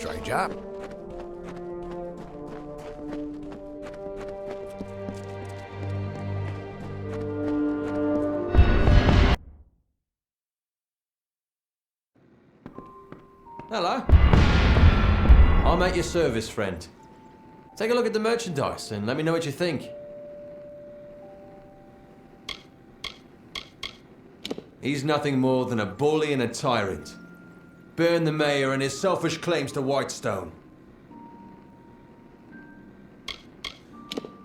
stranger. Hello. I'm at your service, friend. Take a look at the merchandise and let me know what you think. He's nothing more than a bully and a tyrant. Burn the mayor and his selfish claims to Whitestone.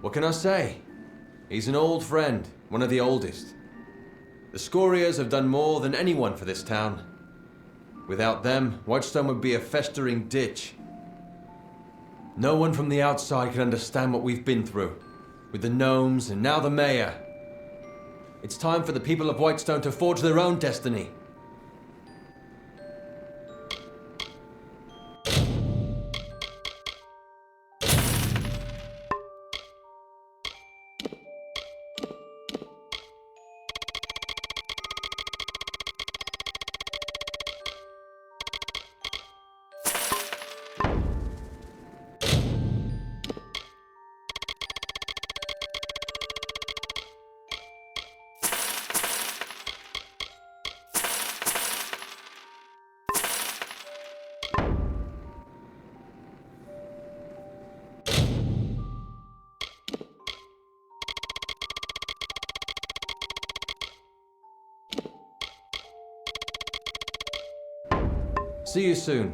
What can I say? He's an old friend, one of the oldest. The Scorias have done more than anyone for this town. Without them, Whitestone would be a festering ditch. No one from the outside can understand what we've been through, with the gnomes and now the mayor. It's time for the people of Whitestone to forge their own destiny. See you soon.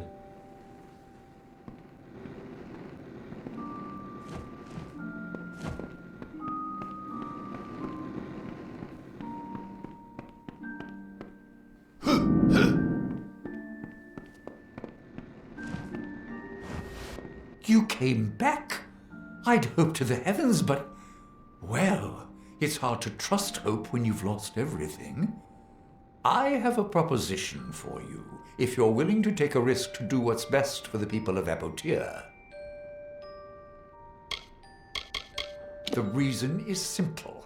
You came back? I'd hoped to the heavens, but... Well, it's hard to trust hope when you've lost everything. I have a proposition for you, if you're willing to take a risk to do what's best for the people of Apotyr. The reason is simple.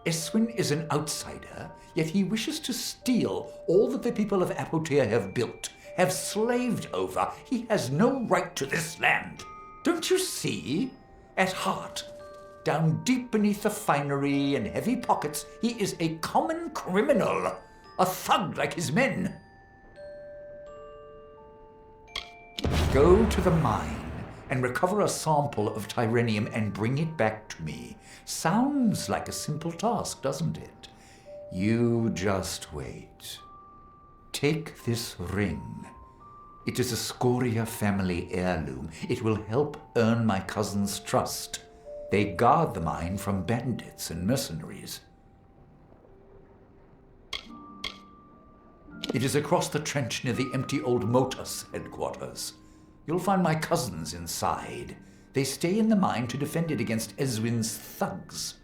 Eswin is an outsider, yet he wishes to steal all that the people of Apotyr have built, have slaved over. He has no right to this land. Don't you see? At heart, down deep beneath the finery and heavy pockets, he is a common criminal, a thug like his men. Go to the mine and recover a sample of Tyrenium and bring it back to me. Sounds like a simple task, doesn't it? You just wait. Take this ring. It is a Scoria family heirloom. It will help earn my cousin's trust. They guard the mine from bandits and mercenaries. It is across the trench near the empty old Motus headquarters. You'll find my cousins inside. They stay in the mine to defend it against Eswin's thugs.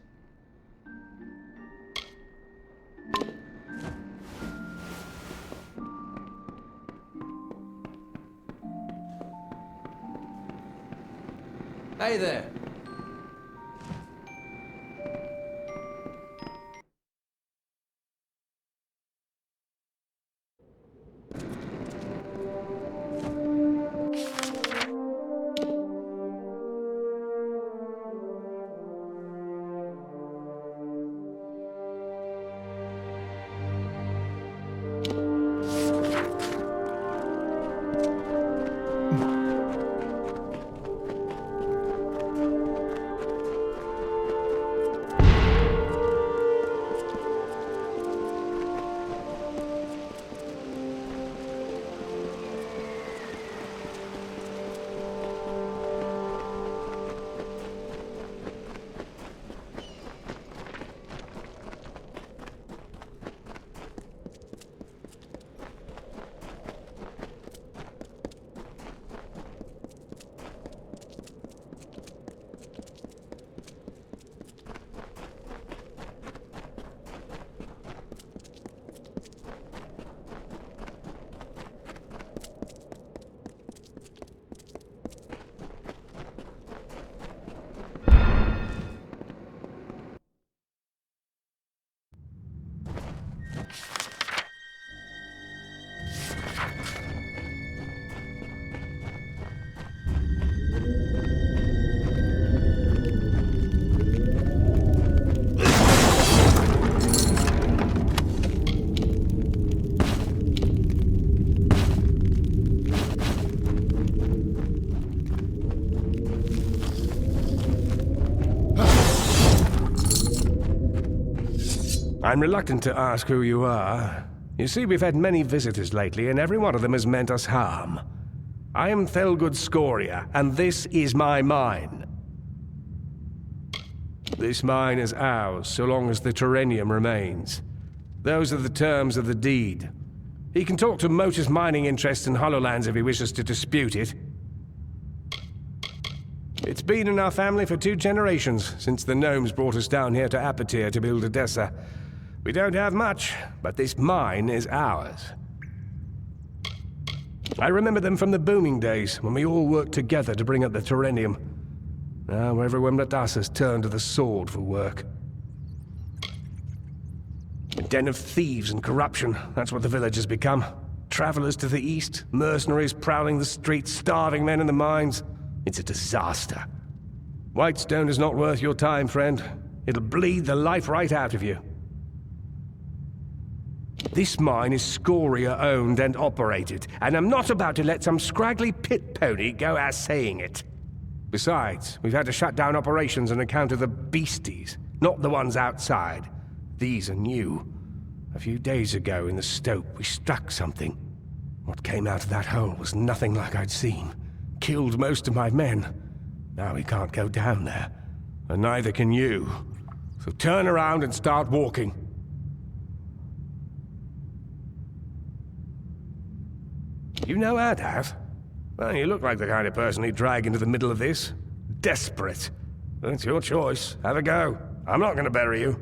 Hey there. I'm reluctant to ask who you are. You see, we've had many visitors lately, and every one of them has meant us harm. I am Thelgud Scoria, and this is my mine. This mine is ours, so long as the Terrenium remains. Those are the terms of the deed. He can talk to Motor's mining interests in Hollowlands if he wishes to dispute it. It's been in our family for 2 generations, since the gnomes brought us down here to Apatir to build Edessa. We don't have much, but this mine is ours. I remember them from the booming days, when we all worked together to bring up the Terrenium. Now everyone but us has turned to the sword for work. A den of thieves and corruption, that's what the village has become. Travelers to the east, mercenaries prowling the streets, starving men in the mines. It's a disaster. Whitestone is not worth your time, friend. It'll bleed the life right out of you. This mine is Scoria-owned and operated, and I'm not about to let some scraggly pit pony go as saying it. Besides, we've had to shut down operations on account of the beasties, not the ones outside. These are new. A few days ago in the stope, we struck something. What came out of that hole was nothing like I'd seen. Killed most of my men. Now we can't go down there, and neither can you. So turn around and start walking. You know Adav? Well, you look like the kind of person he'd drag into the middle of this. Desperate. Well, it's your choice. Have a go. I'm not going to bury you.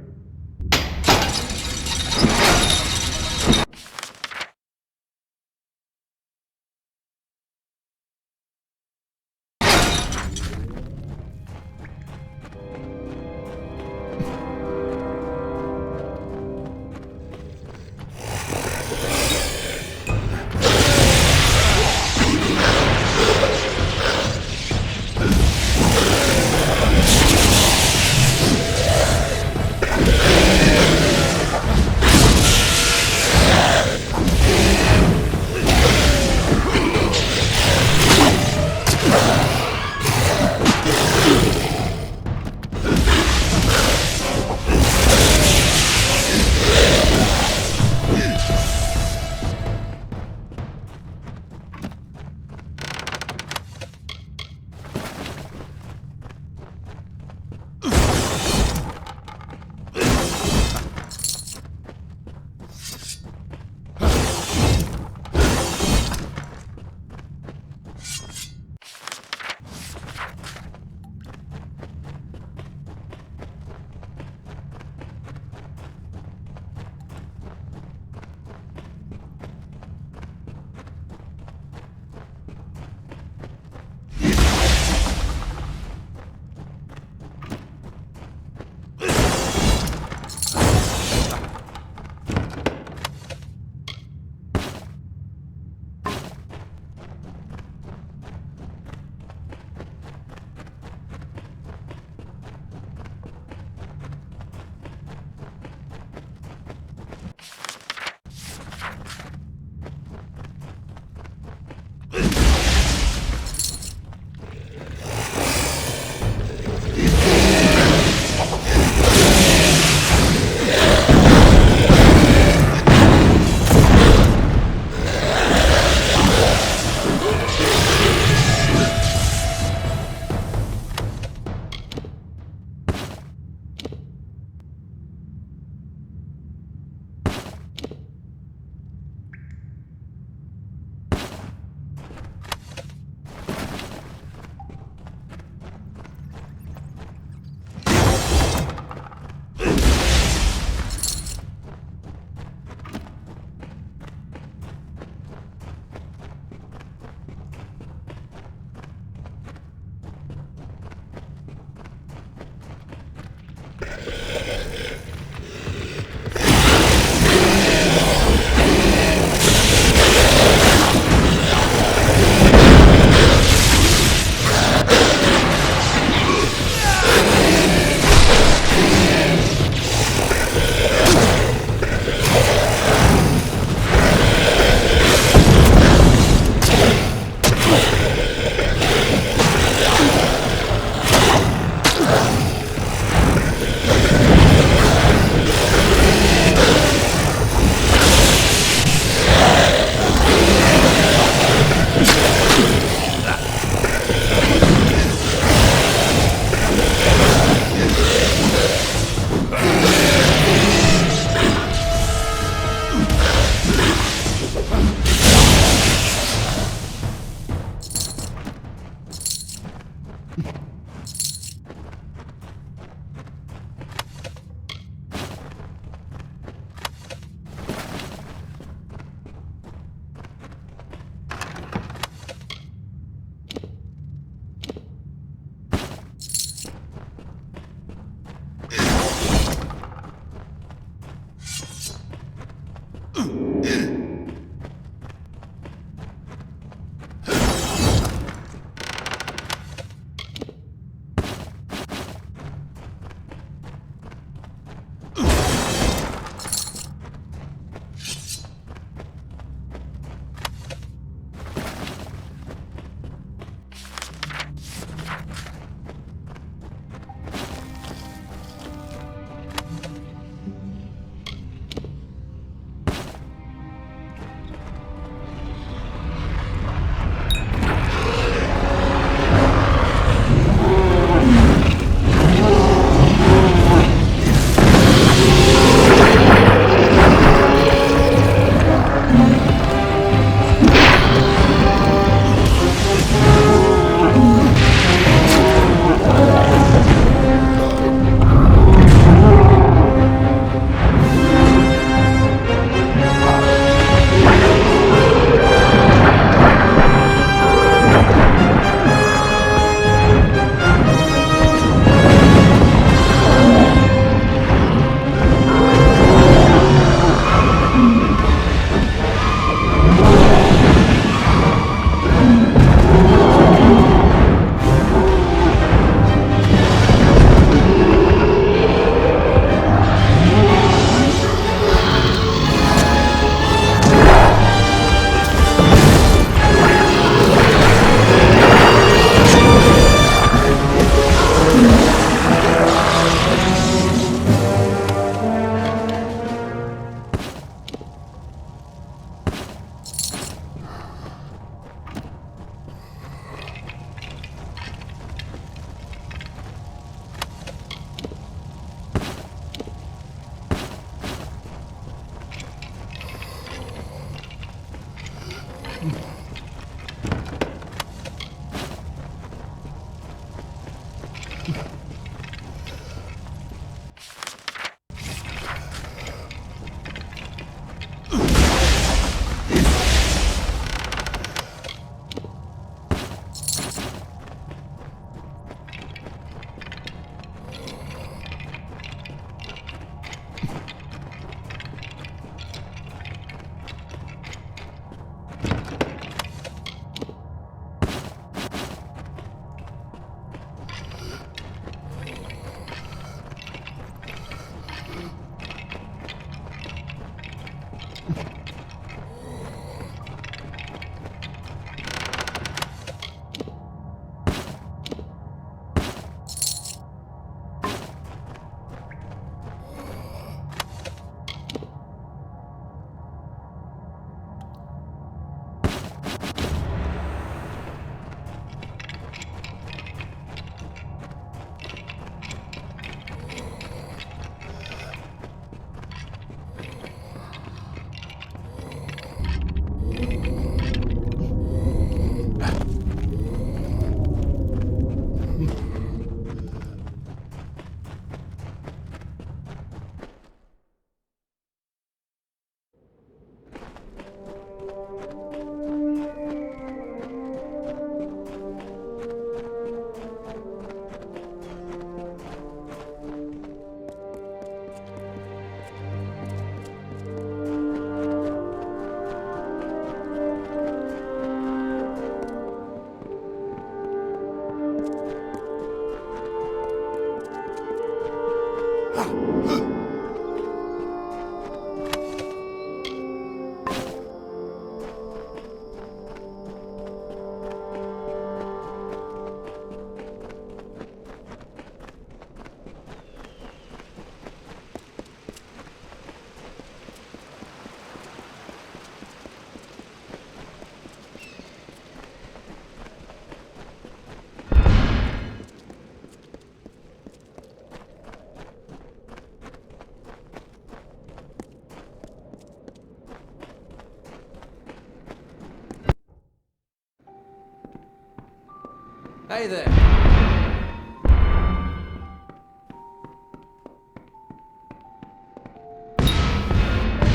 Hey there!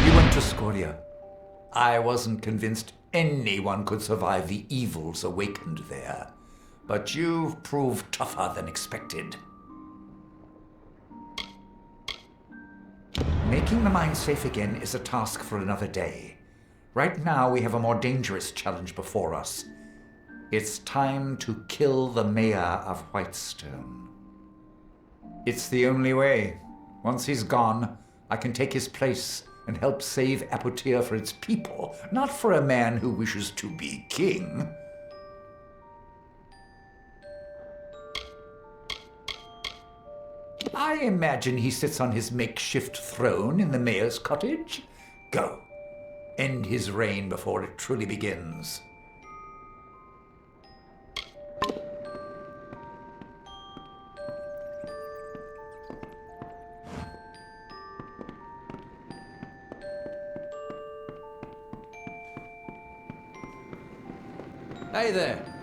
You went to Scoria. I wasn't convinced anyone could survive the evils awakened there. But you've proved tougher than expected. Making the mine safe again is a task for another day. Right now, we have a more dangerous challenge before us. It's time to kill the mayor of Whitestone. It's the only way. Once he's gone, I can take his place and help save Apotea for its people, not for a man who wishes to be king. I imagine he sits on his makeshift throne in the mayor's cottage. Go. End his reign before it truly begins. Hey there!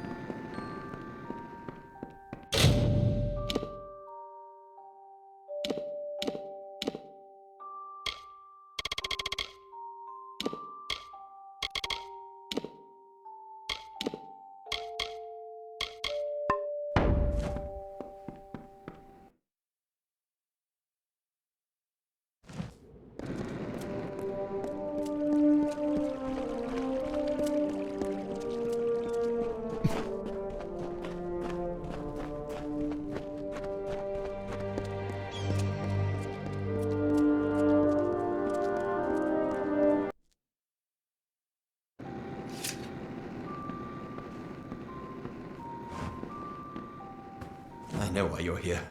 I know why you're here.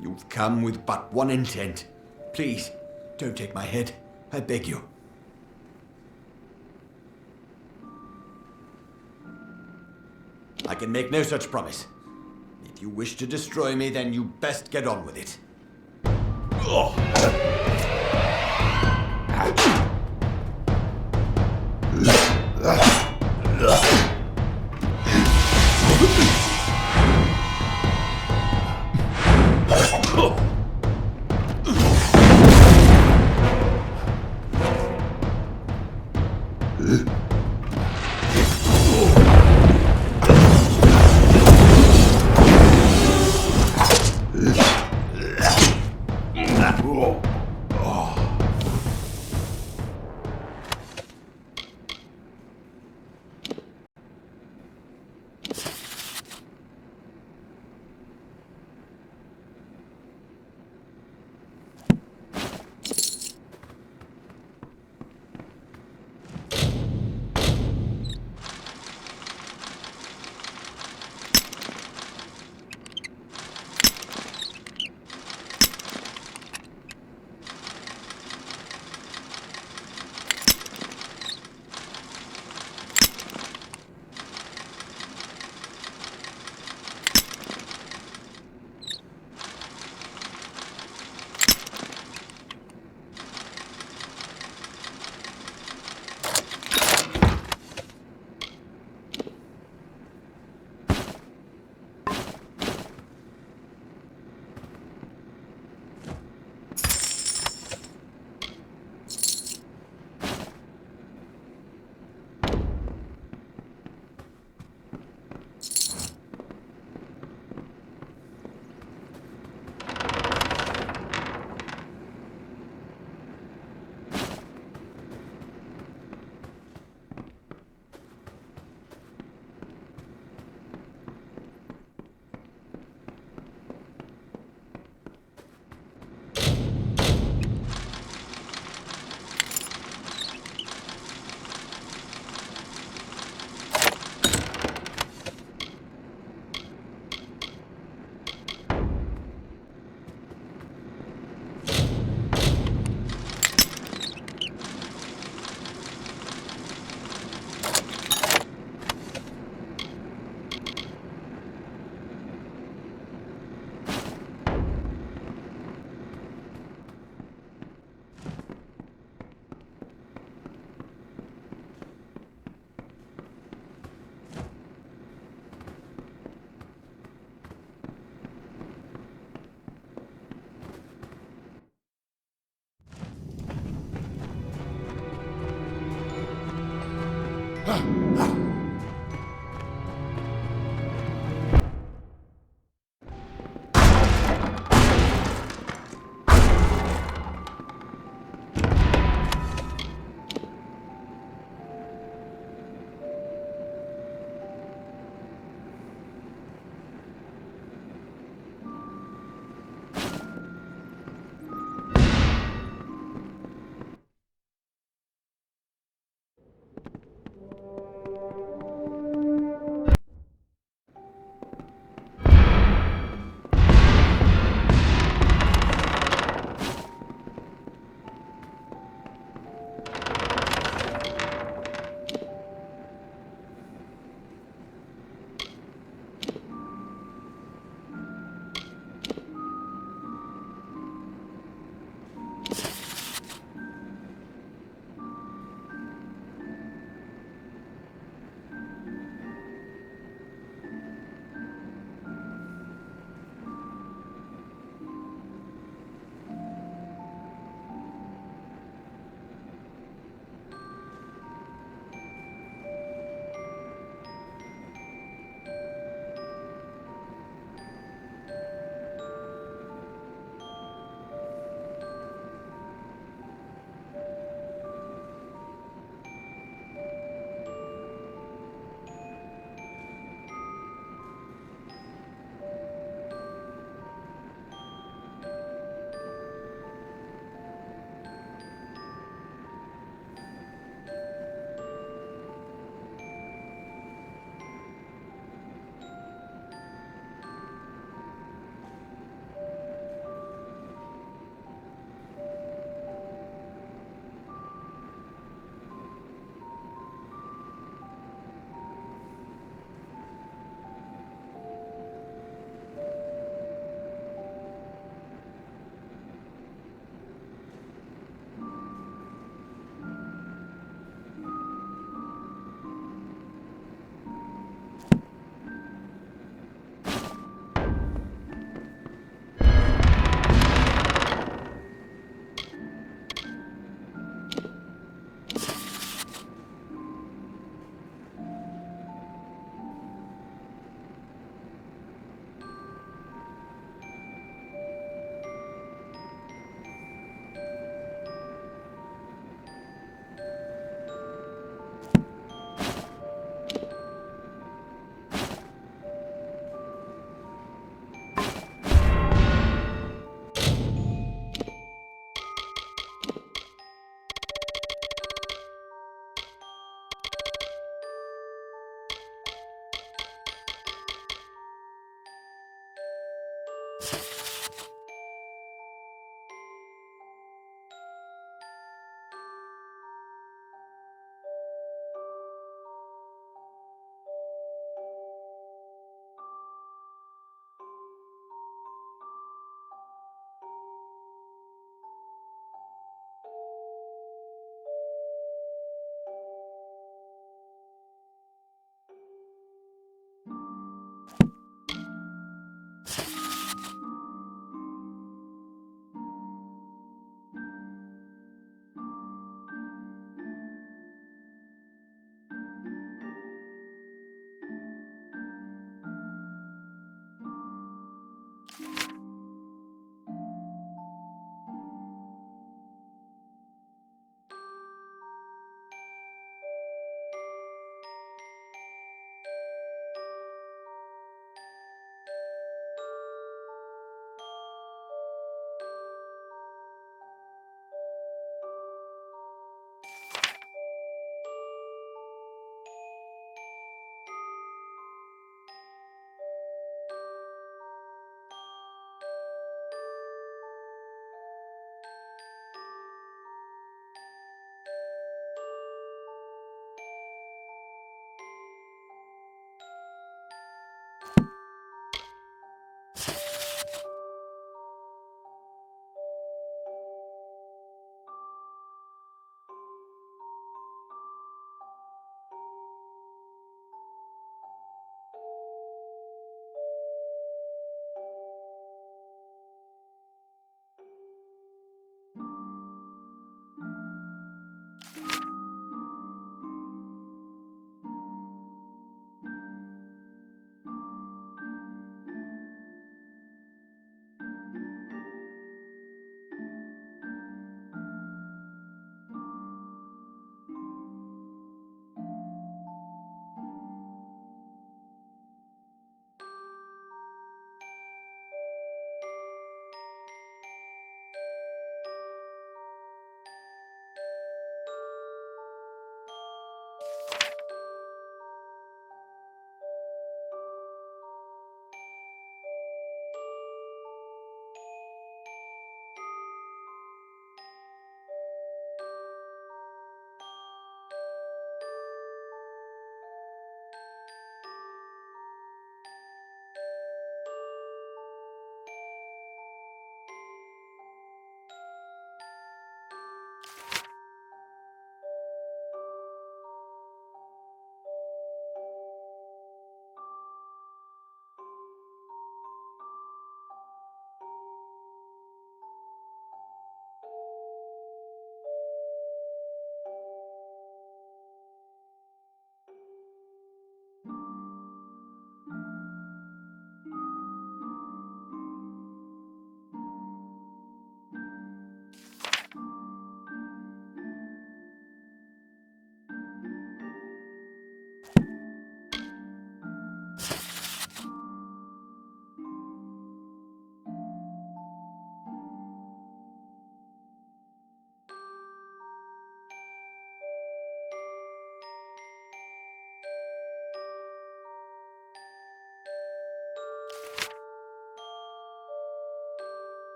You've come with but one intent. Please, don't take my head. I beg you. I can make no such promise. If you wish to destroy me, then you best get on with it.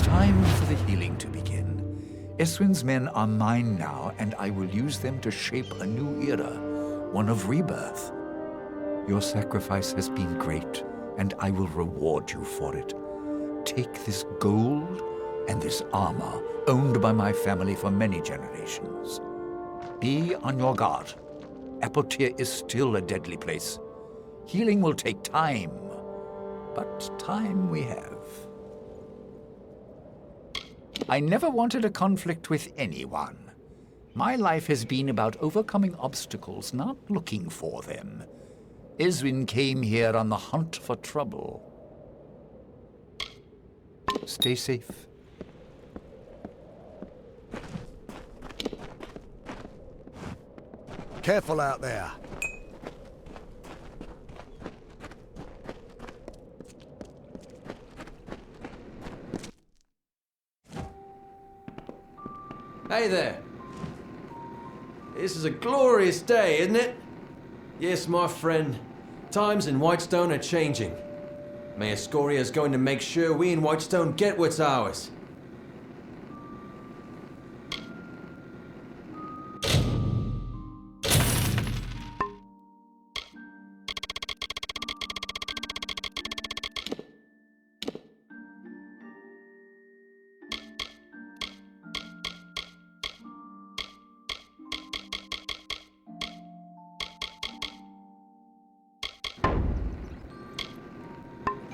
time for the healing to begin. Eswin's men are mine now, and I will use them to shape a new era, one of rebirth. Your sacrifice has been great, and I will reward you for it. Take this gold and this armor, owned by my family for many generations. Be on your guard. Apotyr is still a deadly place. Healing will take time, but time we have. I never wanted a conflict with anyone. My life has been about overcoming obstacles, not looking for them. Eswin came here on the hunt for trouble. Stay safe. Careful out there. Hey there. This is a glorious day, isn't it? Yes, my friend. Times in Whitestone are changing. Mayor Scoria is going to make sure we in Whitestone get what's ours.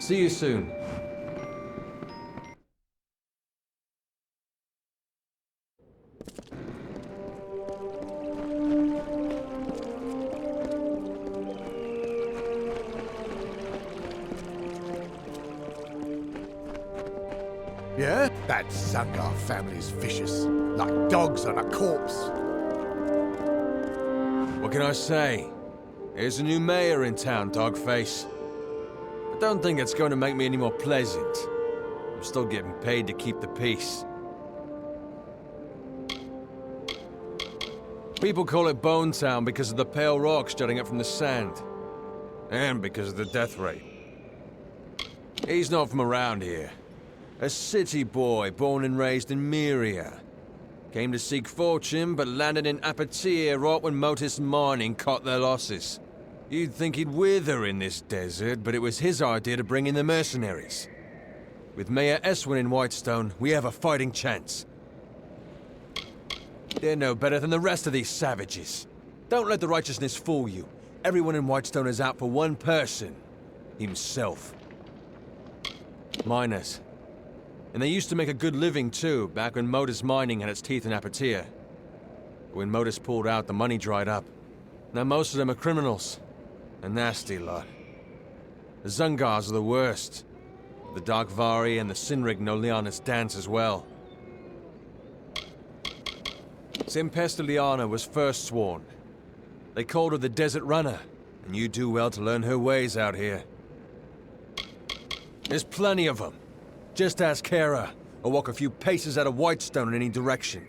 See you soon. Yeah? That Zungar family's vicious, like dogs on a corpse. What can I say? There's a new mayor in town, Dogface. I don't think it's going to make me any more pleasant. I'm still getting paid to keep the peace. People call it Bone Town because of the pale rocks jutting up from the sand. And because of the death rate. He's not from around here. A city boy born and raised in Myria. Came to seek fortune, but landed in Apotyr right when Motus Mining cut their losses. You'd think he'd wither in this desert, but it was his idea to bring in the mercenaries. With Mayor Eswin in Whitestone, we have a fighting chance. They're no better than the rest of these savages. Don't let the righteousness fool you. Everyone in Whitestone is out for one person. Himself. Miners. And they used to make a good living too, back when Motus Mining had its teeth in Apotyr. But when Motus pulled out, the money dried up. Now most of them are criminals. A nasty lot. The Zungars are the worst. The Darkvari and the Sinrig know Liana's dance as well. Simpesta Liana was first sworn. They called her the Desert Runner, and you do well to learn her ways out here. There's plenty of them. Just ask Kara, or walk a few paces out of Whitestone in any direction.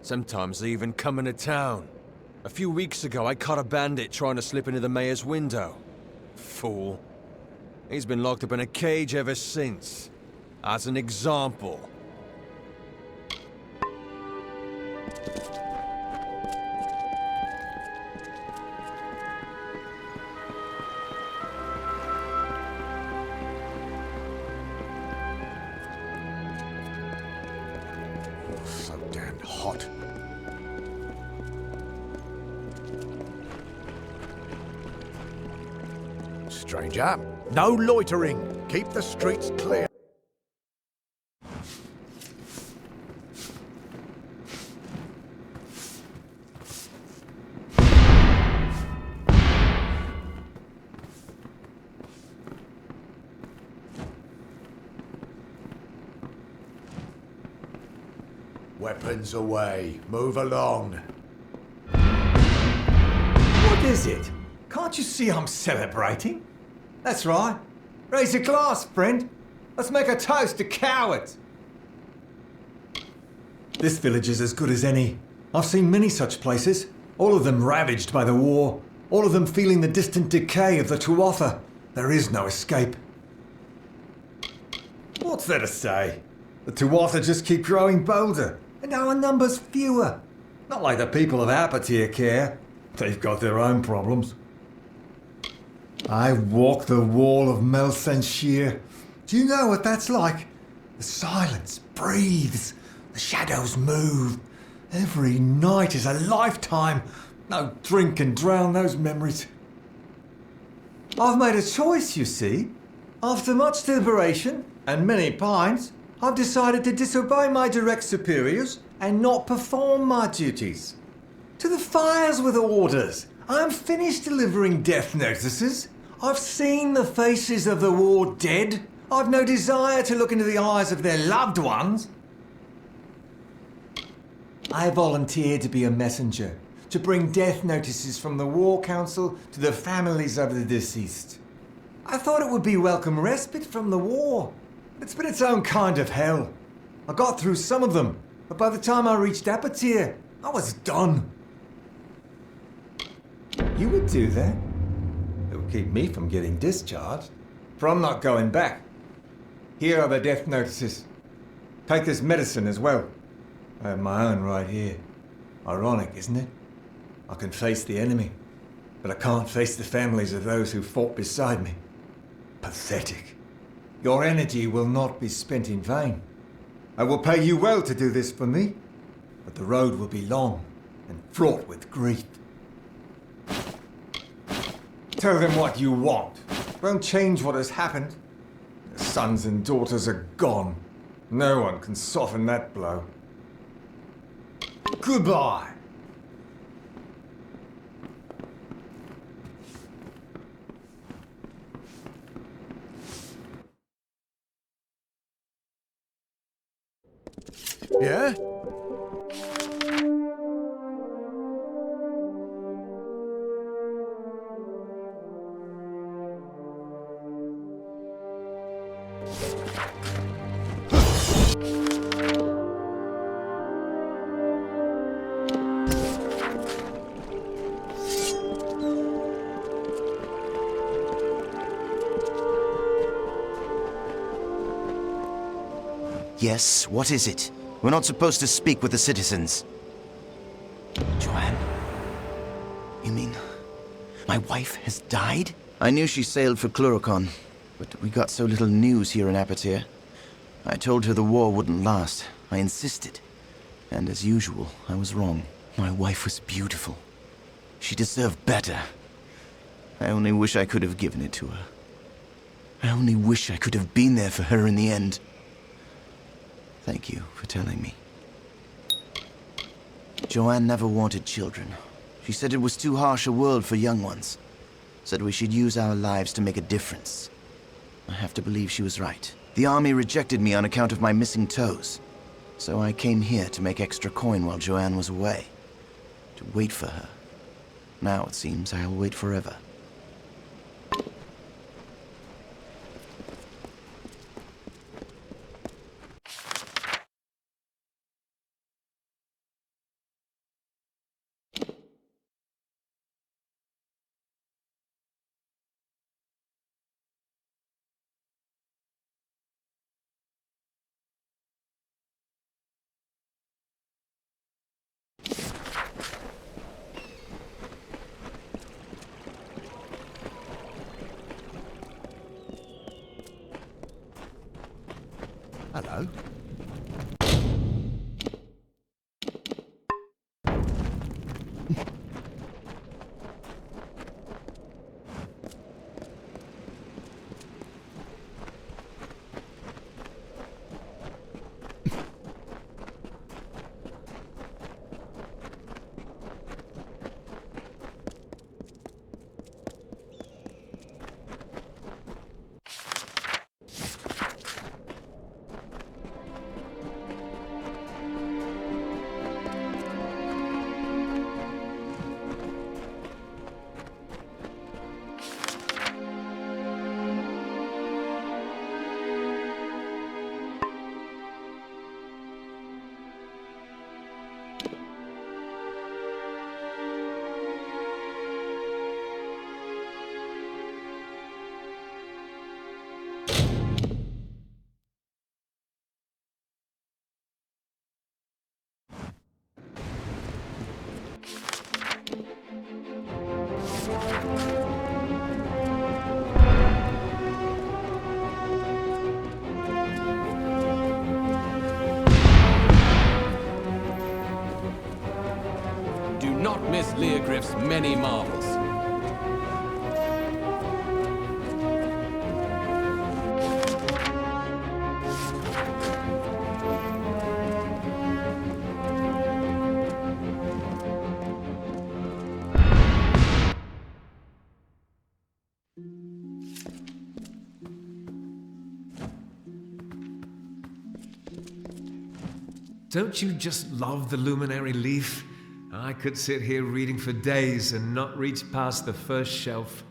Sometimes they even come into town. A few weeks ago, I caught a bandit trying to slip into the mayor's window. Fool. He's been locked up in a cage ever since. As an example. So damn hot. Stranger, no loitering. Keep the streets clear. Weapons away. Move along. What is it? Can't you see I'm celebrating? That's right. Raise your glass, friend. Let's make a toast to cowards. This village is as good as any. I've seen many such places, all of them ravaged by the war, all of them feeling the distant decay of the Tuatha. There is no escape. What's there to say? The Tuatha just keep growing bolder, and our numbers fewer. Not like the people of Apatir care. They've got their own problems. I walk the wall of Melsenshir. Do you know what that's like? The silence breathes. The shadows move. Every night is a lifetime. No drink can drown those memories. I've made a choice, you see. After much deliberation and many pines, I've decided to disobey my direct superiors and not perform my duties. To the fires with orders. I'm finished delivering death notices. I've seen the faces of the war dead. I've no desire to look into the eyes of their loved ones. I volunteered to be a messenger, to bring death notices from the War Council to the families of the deceased. I thought it would be welcome respite from the war. It's been its own kind of hell. I got through some of them, but by the time I reached Apatir, I was done. You would do that. It would keep me from getting discharged, for I'm not going back. Here are the death notices. Take this medicine as well. I have my own right here. Ironic, isn't it? I can face the enemy, but I can't face the families of those who fought beside me. Pathetic. Your energy will not be spent in vain. I will pay you well to do this for me, but the road will be long and fraught with grief. Tell them what you want. Won't change what has happened. Their sons and daughters are gone. No one can soften that blow. Goodbye. Yeah? Yes, what is it? We're not supposed to speak with the citizens. Joanne? You mean my wife has died? I knew she sailed for Cluricon, but we got so little news here in Apatir. I told her the war wouldn't last. I insisted. And as usual, I was wrong. My wife was beautiful. She deserved better. I only wish I could have given it to her. I only wish I could have been there for her in the end. Thank you for telling me. Joanne never wanted children. She said it was too harsh a world for young ones. Said we should use our lives to make a difference. I have to believe she was right. The army rejected me on account of my missing toes. So I came here to make extra coin while Joanne was away. To wait for her. Now it seems I'll wait forever. Hello. Do not miss Leogriff's many marvels. Don't you just love the luminary leaf? I could sit here reading for days and not reach past the first shelf.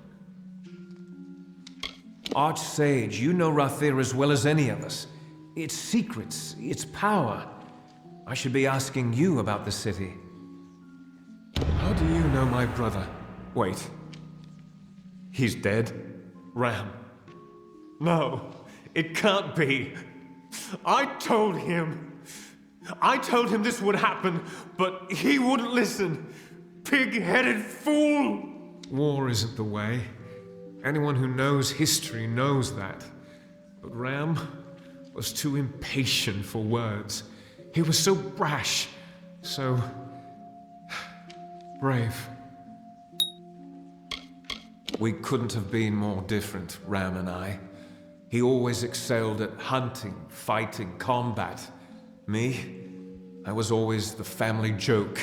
Archsage, you know Rathir as well as any of us. Its secrets, its power. I should be asking you about the city. How do you know my brother? Wait. He's dead? Ram. No, it can't be. I told him this would happen, but he wouldn't listen. Pig-headed fool! War isn't the way. Anyone who knows history knows that. But Ram was too impatient for words. He was so brash, so brave. We couldn't have been more different, Ram and I. He always excelled at hunting, fighting, combat. Me? I was always the family joke,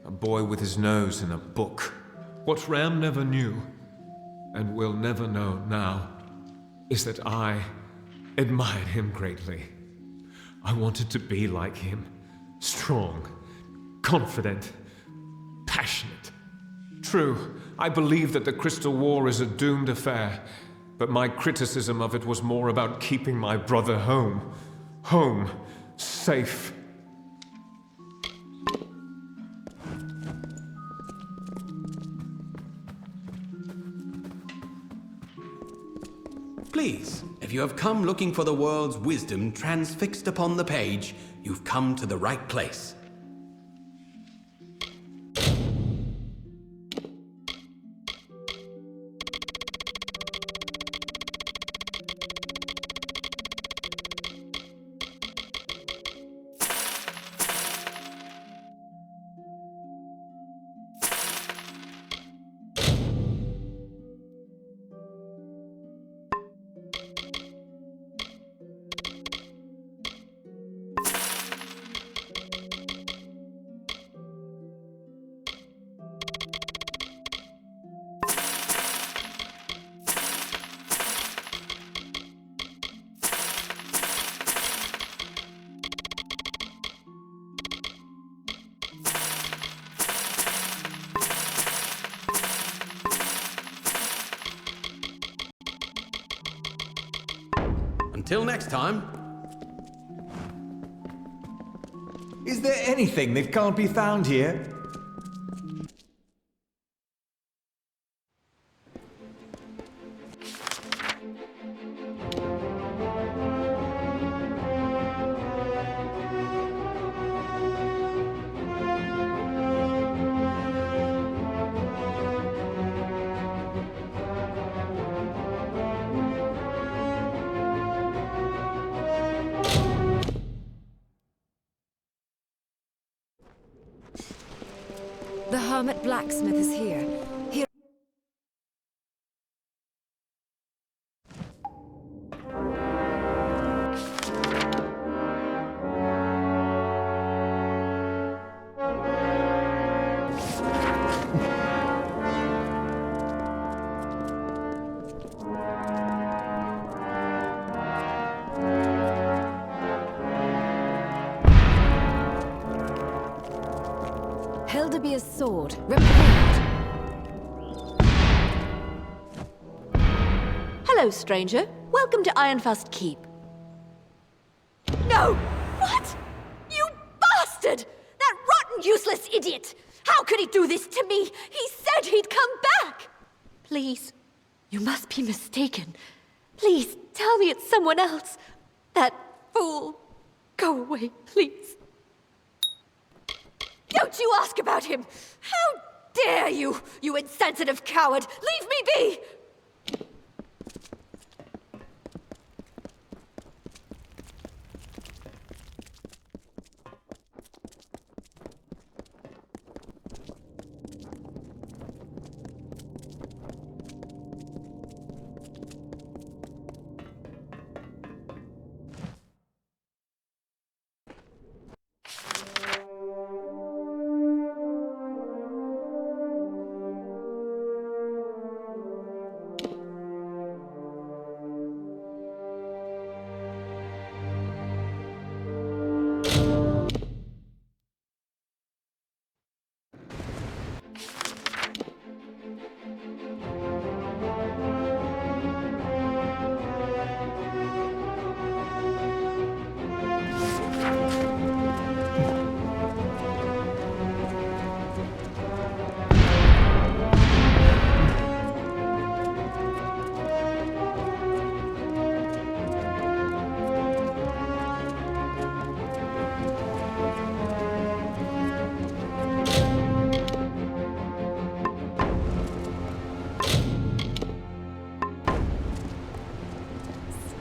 a boy with his nose in a book. What Ram never knew, and will never know now, is that I admired him greatly. I wanted to be like him, strong, confident, passionate. True, I believe that the Crystal War is a doomed affair, but my criticism of it was more about keeping my brother home. Home, safe. Please, if you have come looking for the world's wisdom transfixed upon the page, you've come to the right place. Until next time. Is there anything that can't be found here? The hermit blacksmith is here. Helderbeer's sword. Hello, stranger. Welcome to Ironfast Keep. No! What? You bastard! That rotten, useless idiot! How could he do this to me? He said he'd come back! Please, you must be mistaken. Please, tell me it's someone else. That fool. Go away, please. Don't you ask about him! How dare you, you insensitive coward! Leave me be!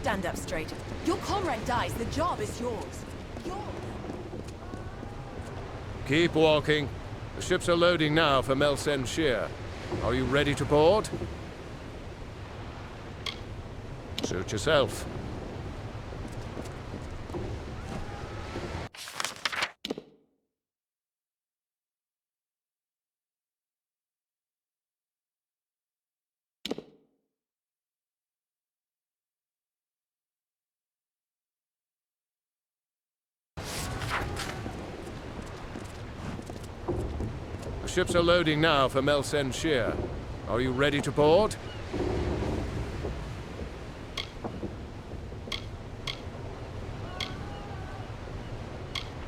Stand up straight. Your comrade dies, the job is yours. Keep walking. The ships are loading now for Melsen Shear. Are you ready to board? Suit yourself. The ships are loading now for Melsen Shear. Are you ready to board?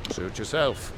Suit yourself.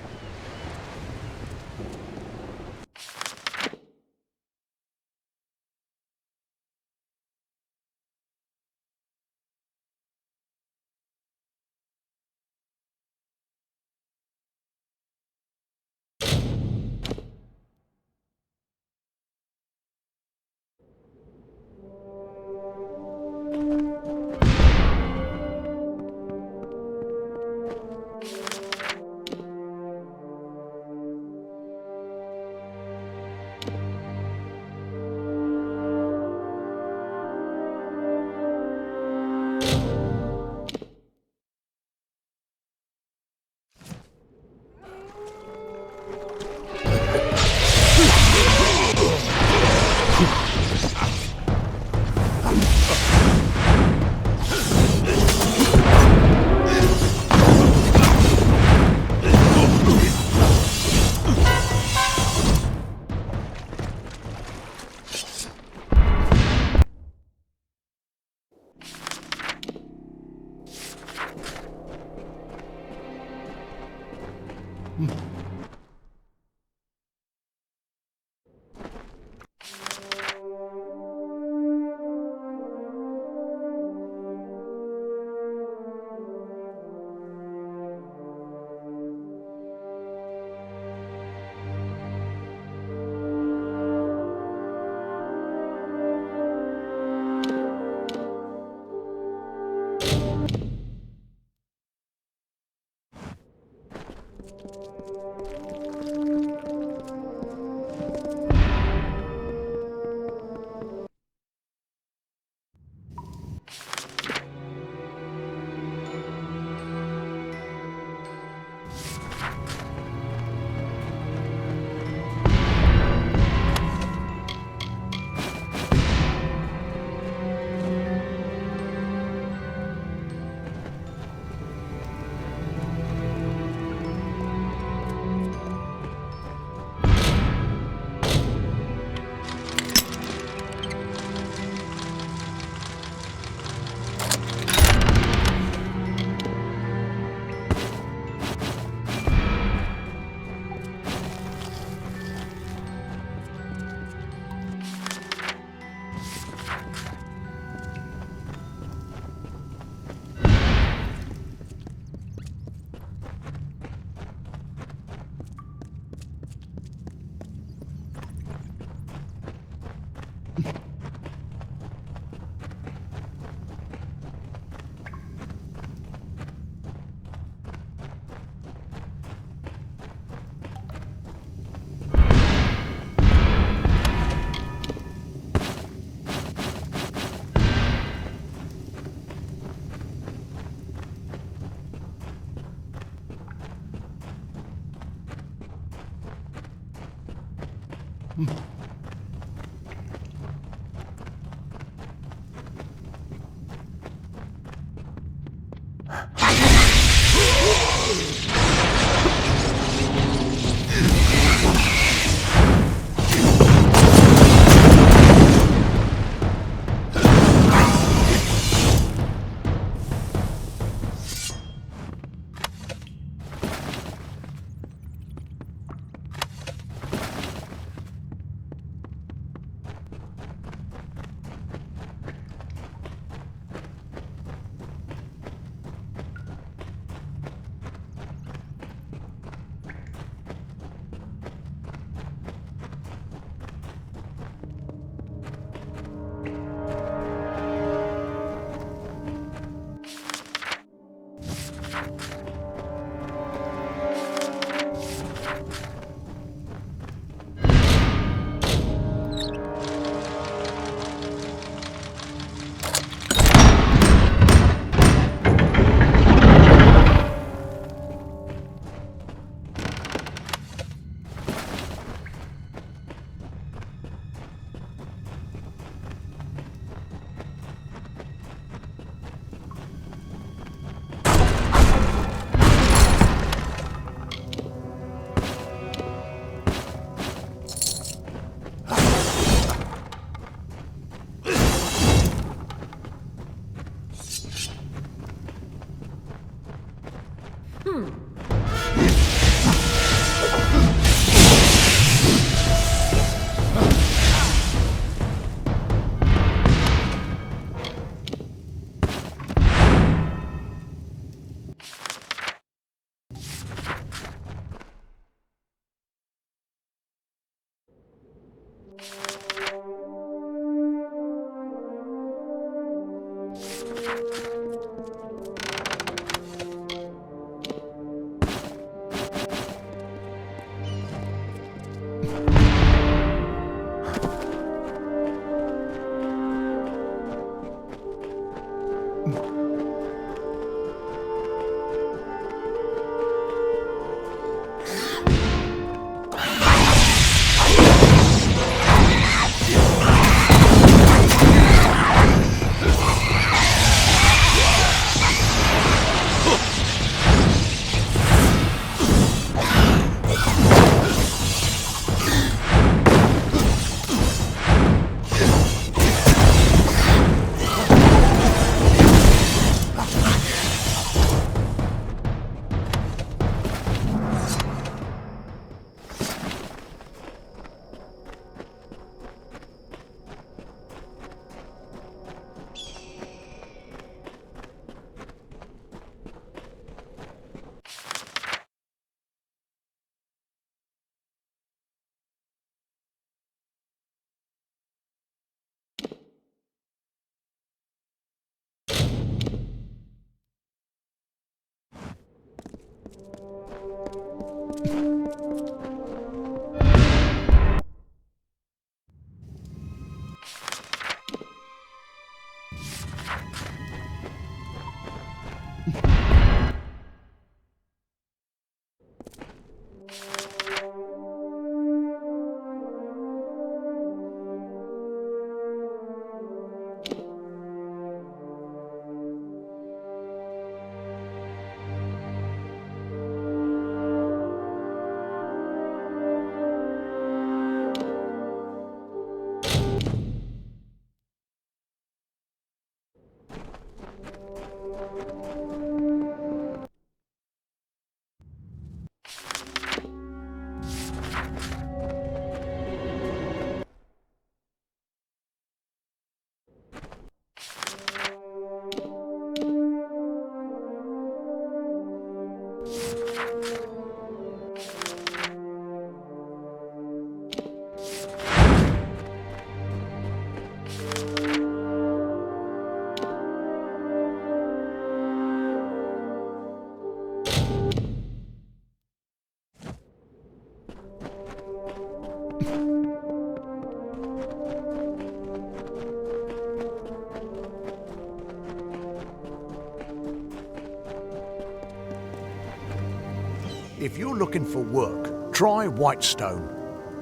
If you're looking for work, try Whitestone.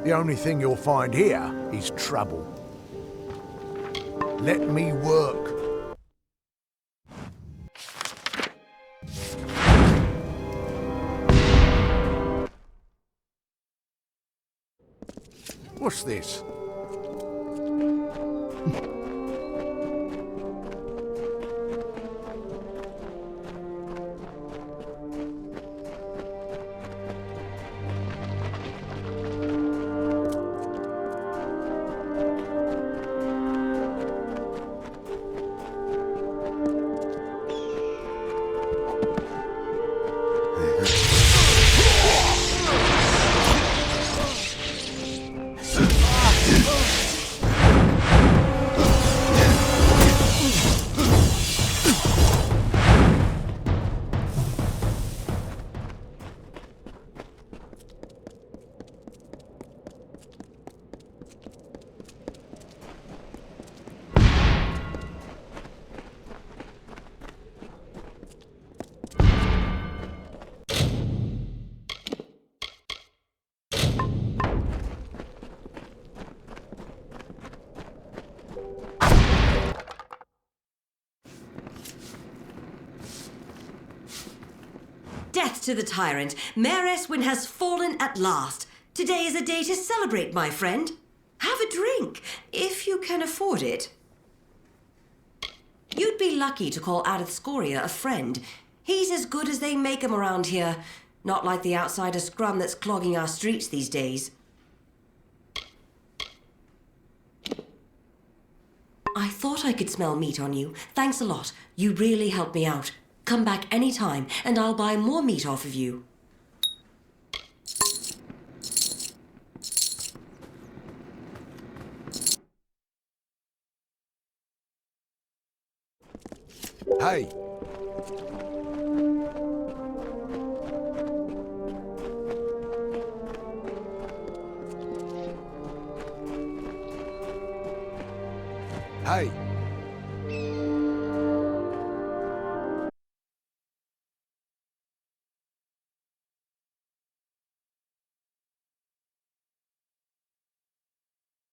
The only thing you'll find here is trouble. Let me work. What's this? Death to the tyrant. Mayor Eswin has fallen at last. Today is a day to celebrate, my friend. Have a drink, if you can afford it. You'd be lucky to call Adith Scoria a friend. He's as good as they make 'em around here. Not like the outsider scrum that's clogging our streets these days. I thought I could smell meat on you. Thanks a lot. You really helped me out. Come back any time, and I'll buy more meat off of you. Hey! Hey!